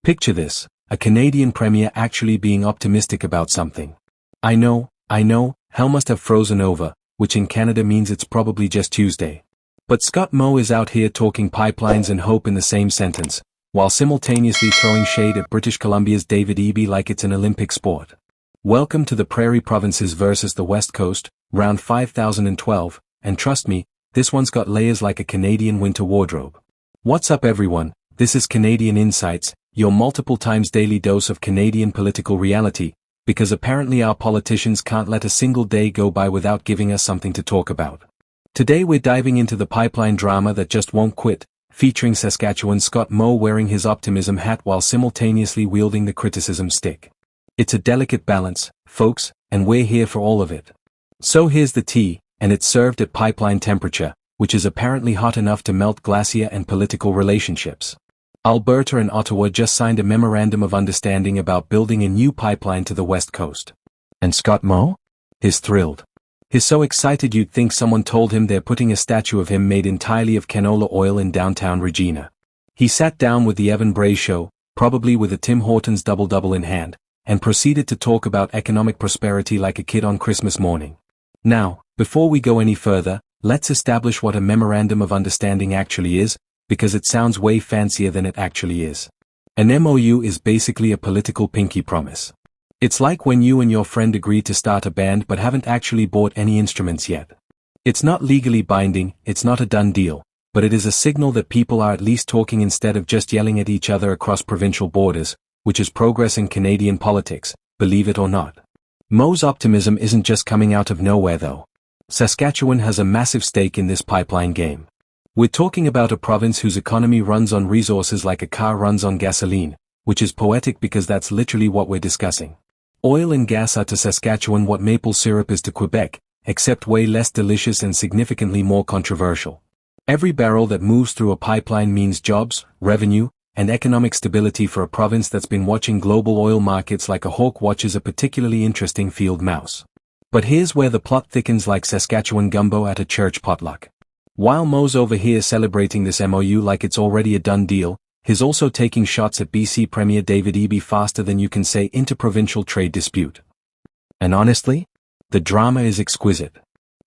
Picture this, a Canadian Premier actually being optimistic about something. I know, hell must have frozen over, which in Canada means it's probably just Tuesday. But Scott Moe is out here talking pipelines and hope in the same sentence, while simultaneously throwing shade at British Columbia's David Eby like it's an Olympic sport. Welcome to the Prairie Provinces versus the West Coast, round 5012, and trust me, this one's got layers like a Canadian winter wardrobe. What's up everyone, this is Canadian Insights, your multiple times daily dose of Canadian political reality, because apparently our politicians can't let a single day go by without giving us something to talk about. Today we're diving into the pipeline drama that just won't quit, featuring Saskatchewan Scott Moe wearing his optimism hat while simultaneously wielding the criticism stick. It's a delicate balance, folks, and we're here for all of it. So here's the tea, and it's served at pipeline temperature, which is apparently hot enough to melt glacier and political relationships. Alberta and Ottawa just signed a Memorandum of Understanding about building a new pipeline to the West Coast. And Scott Moe? He's thrilled. He's so excited you'd think someone told him they're putting a statue of him made entirely of canola oil in downtown Regina. He sat down with the Evan Bray Show, probably with a Tim Hortons double-double in hand, and proceeded to talk about economic prosperity like a kid on Christmas morning. Now, before we go any further, let's establish what a Memorandum of Understanding actually is, because it sounds way fancier than it actually is. An MOU is basically a political pinky promise. It's like when you and your friend agree to start a band but haven't actually bought any instruments yet. It's not legally binding, it's not a done deal, but it is a signal that people are at least talking instead of just yelling at each other across provincial borders, which is progress in Canadian politics, believe it or not. Moe's optimism isn't just coming out of nowhere though. Saskatchewan has a massive stake in this pipeline game. We're talking about a province whose economy runs on resources like a car runs on gasoline, which is poetic because that's literally what we're discussing. Oil and gas are to Saskatchewan what maple syrup is to Quebec, except way less delicious and significantly more controversial. Every barrel that moves through a pipeline means jobs, revenue, and economic stability for a province that's been watching global oil markets like a hawk watches a particularly interesting field mouse. But here's where the plot thickens like Saskatchewan gumbo at a church potluck. While Moe's over here celebrating this MOU like it's already a done deal, he's also taking shots at BC Premier David Eby faster than you can say interprovincial trade dispute. And honestly, the drama is exquisite.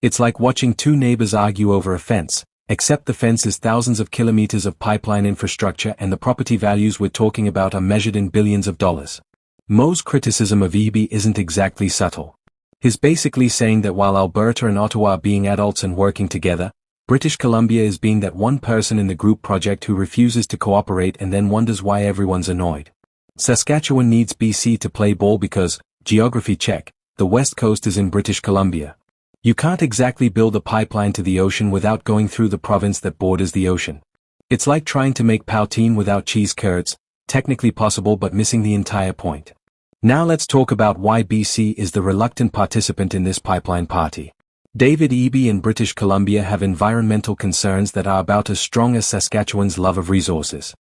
It's like watching two neighbors argue over a fence, except the fence is thousands of kilometers of pipeline infrastructure and the property values we're talking about are measured in billions of dollars. Moe's criticism of Eby isn't exactly subtle. He's basically saying that while Alberta and Ottawa are being adults and working together, British Columbia is being that one person in the group project who refuses to cooperate and then wonders why everyone's annoyed. Saskatchewan needs BC to play ball because, geography check, the West Coast is in British Columbia. You can't exactly build a pipeline to the ocean without going through the province that borders the ocean. It's like trying to make poutine without cheese curds, technically possible but missing the entire point. Now let's talk about why BC is the reluctant participant in this pipeline party. David Eby and British Columbia have environmental concerns that are about as strong as Saskatchewan's love of resources.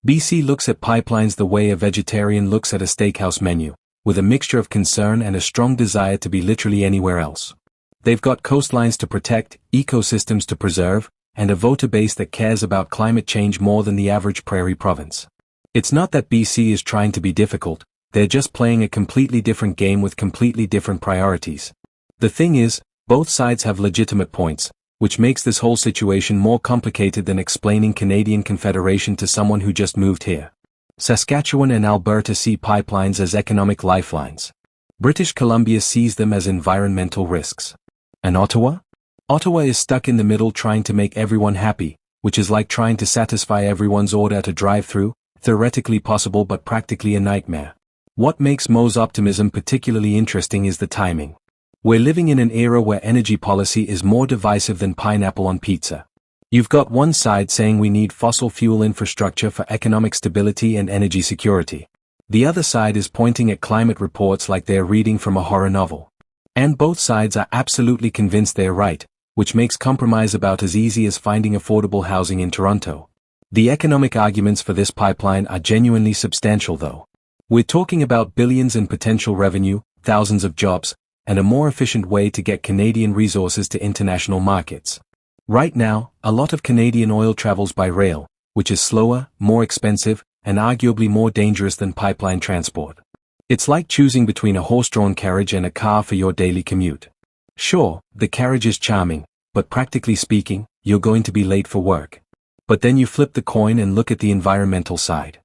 BC looks at pipelines the way a vegetarian looks at a steakhouse menu, with a mixture of concern and a strong desire to be literally anywhere else. They've got coastlines to protect, ecosystems to preserve, and a voter base that cares about climate change more than the average prairie province. It's not that BC is trying to be difficult, they're just playing a completely different game with completely different priorities. The thing is, both sides have legitimate points, which makes this whole situation more complicated than explaining Canadian Confederation to someone who just moved here. Saskatchewan and Alberta see pipelines as economic lifelines. British Columbia sees them as environmental risks. And Ottawa? Ottawa is stuck in the middle trying to make everyone happy, which is like trying to satisfy everyone's order at a drive-thru, theoretically possible but practically a nightmare. What makes Moe's optimism particularly interesting is the timing. We're living in an era where energy policy is more divisive than pineapple on pizza. You've got one side saying we need fossil fuel infrastructure for economic stability and energy security. The other side is pointing at climate reports like they're reading from a horror novel. And both sides are absolutely convinced they're right, which makes compromise about as easy as finding affordable housing in Toronto. The economic arguments for this pipeline are genuinely substantial though. We're talking about billions in potential revenue, thousands of jobs, and a more efficient way to get Canadian resources to international markets. Right now, a lot of Canadian oil travels by rail, which is slower, more expensive, and arguably more dangerous than pipeline transport. It's like choosing between a horse-drawn carriage and a car for your daily commute. Sure, the carriage is charming, but practically speaking, you're going to be late for work. But then you flip the coin and look at the environmental side.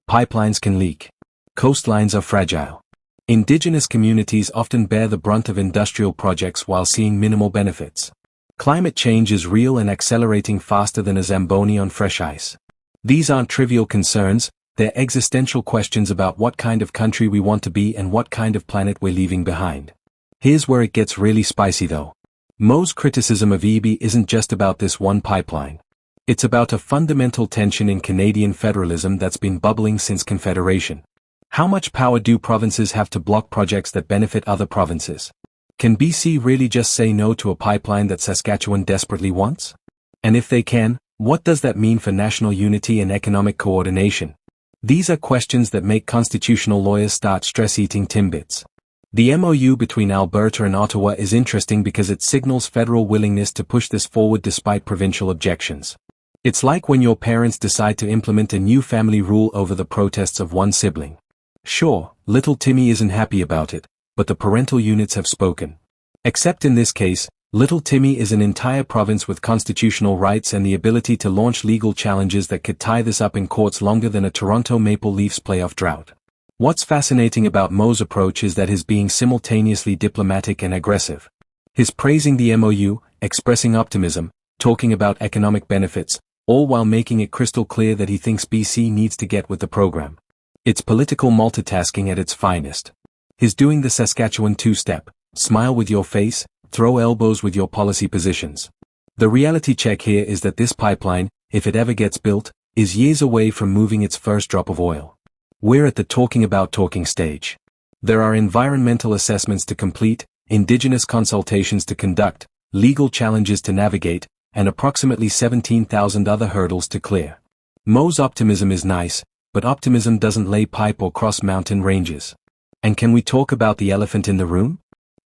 Pipelines can leak. Coastlines are fragile. Indigenous communities often bear the brunt of industrial projects while seeing minimal benefits. Climate change is real and accelerating faster than a Zamboni on fresh ice. These aren't trivial concerns, they're existential questions about what kind of country we want to be and what kind of planet we're leaving behind. Here's where it gets really spicy though. Moe's criticism of EB isn't just about this one pipeline. It's about a fundamental tension in Canadian federalism that's been bubbling since Confederation. How much power do provinces have to block projects that benefit other provinces? Can BC really just say no to a pipeline that Saskatchewan desperately wants? And if they can, what does that mean for national unity and economic coordination? These are questions that make constitutional lawyers start stress-eating Timbits. The MOU between Alberta and Ottawa is interesting because it signals federal willingness to push this forward despite provincial objections. It's like when your parents decide to implement a new family rule over the protests of one sibling. Sure, little Timmy isn't happy about it, but the parental units have spoken. Except in this case, Little Timmy is an entire province with constitutional rights and the ability to launch legal challenges that could tie this up in courts longer than a Toronto Maple Leafs playoff drought. What's fascinating about Moe's approach is that he's being simultaneously diplomatic and aggressive. He's praising the MOU, expressing optimism, talking about economic benefits, all while making it crystal clear that he thinks BC needs to get with the program. It's political multitasking at its finest. He's doing the Saskatchewan two-step, smile with your face, throw elbows with your policy positions. The reality check here is that this pipeline, if it ever gets built, is years away from moving its first drop of oil. We're at the talking about talking stage. There are environmental assessments to complete, Indigenous consultations to conduct, legal challenges to navigate, and approximately 17,000 other hurdles to clear. Moe's optimism is nice, but optimism doesn't lay pipe or cross mountain ranges. And can we talk about the elephant in the room?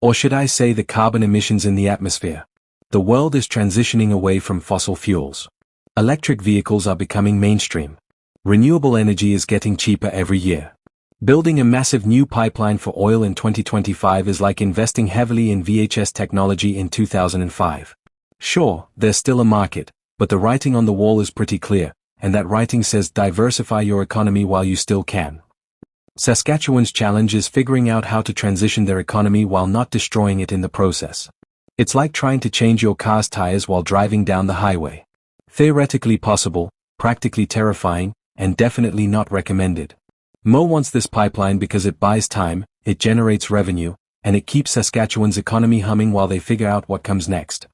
Or should I say the carbon emissions in the atmosphere? The world is transitioning away from fossil fuels. Electric vehicles are becoming mainstream. Renewable energy is getting cheaper every year. Building a massive new pipeline for oil in 2025 is like investing heavily in VHS technology in 2005. Sure, there's still a market, but the writing on the wall is pretty clear, and that writing says diversify your economy while you still can. Saskatchewan's challenge is figuring out how to transition their economy while not destroying it in the process. It's like trying to change your car's tires while driving down the highway. Theoretically possible, practically terrifying, and definitely not recommended. Moe wants this pipeline because it buys time, it generates revenue, and it keeps Saskatchewan's economy humming while they figure out what comes next.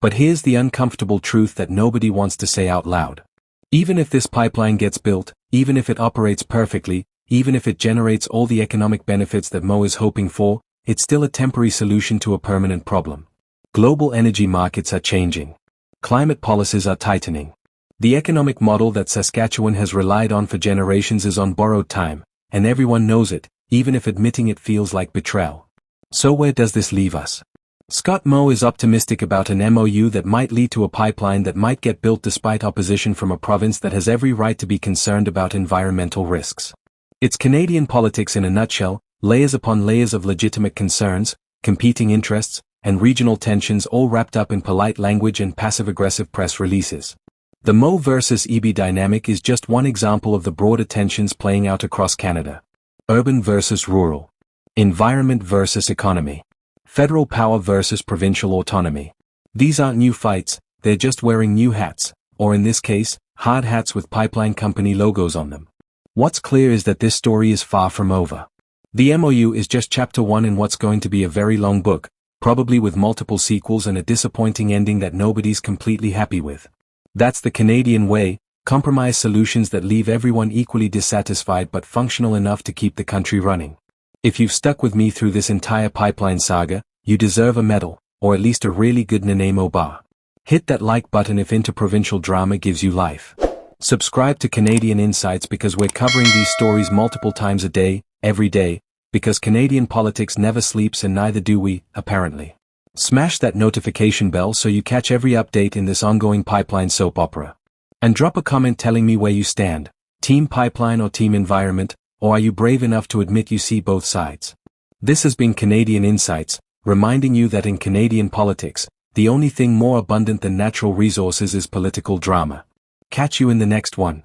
But here's the uncomfortable truth that nobody wants to say out loud. Even if this pipeline gets built, even if it operates perfectly, even if it generates all the economic benefits that Moe is hoping for, it's still a temporary solution to a permanent problem. Global energy markets are changing. Climate policies are tightening. The economic model that Saskatchewan has relied on for generations is on borrowed time, and everyone knows it, even if admitting it feels like betrayal. So where does this leave us? Scott Moe is optimistic about an MOU that might lead to a pipeline that might get built despite opposition from a province that has every right to be concerned about environmental risks. It's Canadian politics in a nutshell, layers upon layers of legitimate concerns, competing interests, and regional tensions all wrapped up in polite language and passive-aggressive press releases. The Moe versus EB dynamic is just one example of the broader tensions playing out across Canada. Urban versus rural. Environment versus economy. Federal power versus provincial autonomy. These aren't new fights, they're just wearing new hats, or in this case, hard hats with pipeline company logos on them. What's clear is that this story is far from over. The MOU is just chapter 1 in what's going to be a very long book, probably with multiple sequels and a disappointing ending that nobody's completely happy with. That's the Canadian way, compromise solutions that leave everyone equally dissatisfied but functional enough to keep the country running. If you've stuck with me through this entire pipeline saga, you deserve a medal, or at least a really good Nanaimo bar. Hit that like button if interprovincial drama gives you life. Subscribe to Canadian Insights because we're covering these stories multiple times a day, every day, because Canadian politics never sleeps and neither do we, apparently. Smash that notification bell so you catch every update in this ongoing pipeline soap opera. And drop a comment telling me where you stand. Team pipeline or team environment, or are you brave enough to admit you see both sides? This has been Canadian Insights, reminding you that in Canadian politics, the only thing more abundant than natural resources is political drama. Catch you in the next one.